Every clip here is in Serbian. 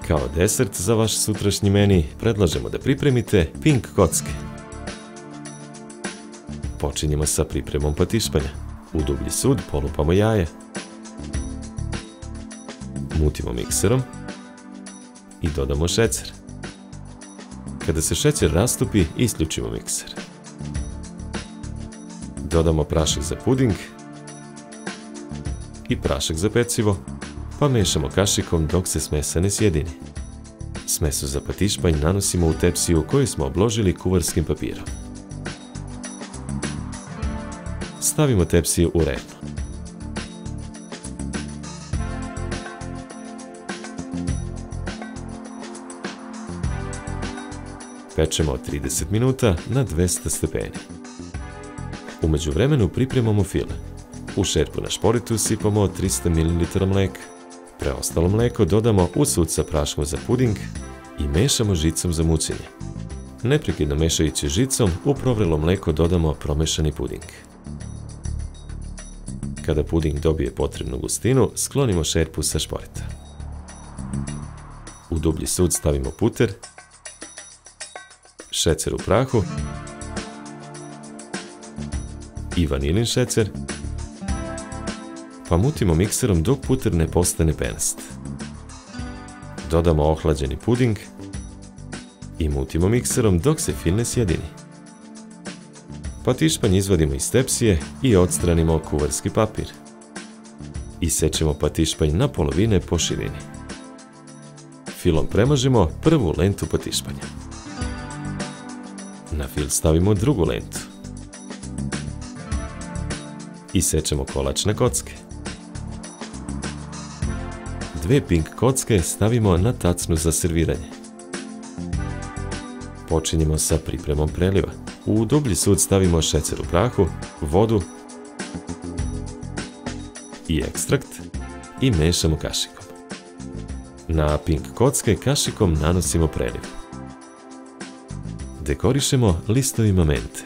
Kao desert za vaš sutrašnji meni predlažemo da pripremite pink kocke. Počinjemo sa pripremom patišpanja. U dublji sud polupamo jaje. Mutimo mikserom i dodamo šećer. Kada se šećer rastopi, isključimo mikser. Dodamo prašak za puding i prašak za pecivo, pa mešamo kašikom dok se smesa ne sjedini. Smesu za patišpanj nanosimo u tepsiju koju smo obložili kuvarskim papirom. Stavimo tepsiju u redno. Pečemo 30 minuta na 200 stepeni. U međuvremenu pripremamo file. U šerpu na šporitu sipamo 300 ml mleka. Preostalo mleko dodamo u sud sa praškom za puding i mešamo žicom za mućenje. Neprekidno mešajući žicom, u provrelo mleko dodamo promešani puding. Kada puding dobije potrebnu gustinu, sklonimo šerpu sa šporita. U dublji sud stavimo puter, šećer u prahu i vanilin šećer, pa mutimo mikserom dok puter ne postane penast. Dodamo ohlađeni puding i mutimo mikserom dok se fil ne sjedini. Patišpanj izvadimo iz tepsije i odstranimo kuvarski papir. Isečemo patišpanj na polovine po širini. Filom premažemo prvu lentu patišpanja. Na fil stavimo drugu lentu. Isečemo kolačne kocke. Dve pink kocke stavimo na tacnu za serviranje. Počinjemo sa pripremom preliva. U dublji sud stavimo šećer u prahu, vodu i ekstrakt i mešamo kašikom. Na pink kocke kašikom nanosimo preliv. Dekorišemo listovima mente.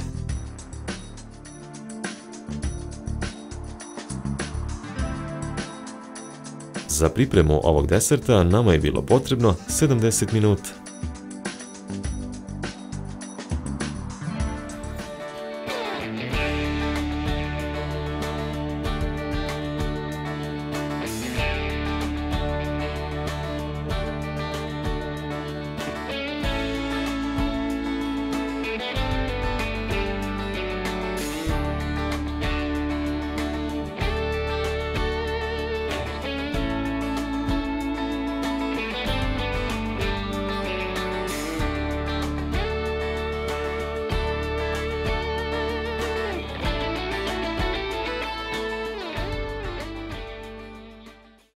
Za pripremu ovog deserta nama je bilo potrebno 70 minuta.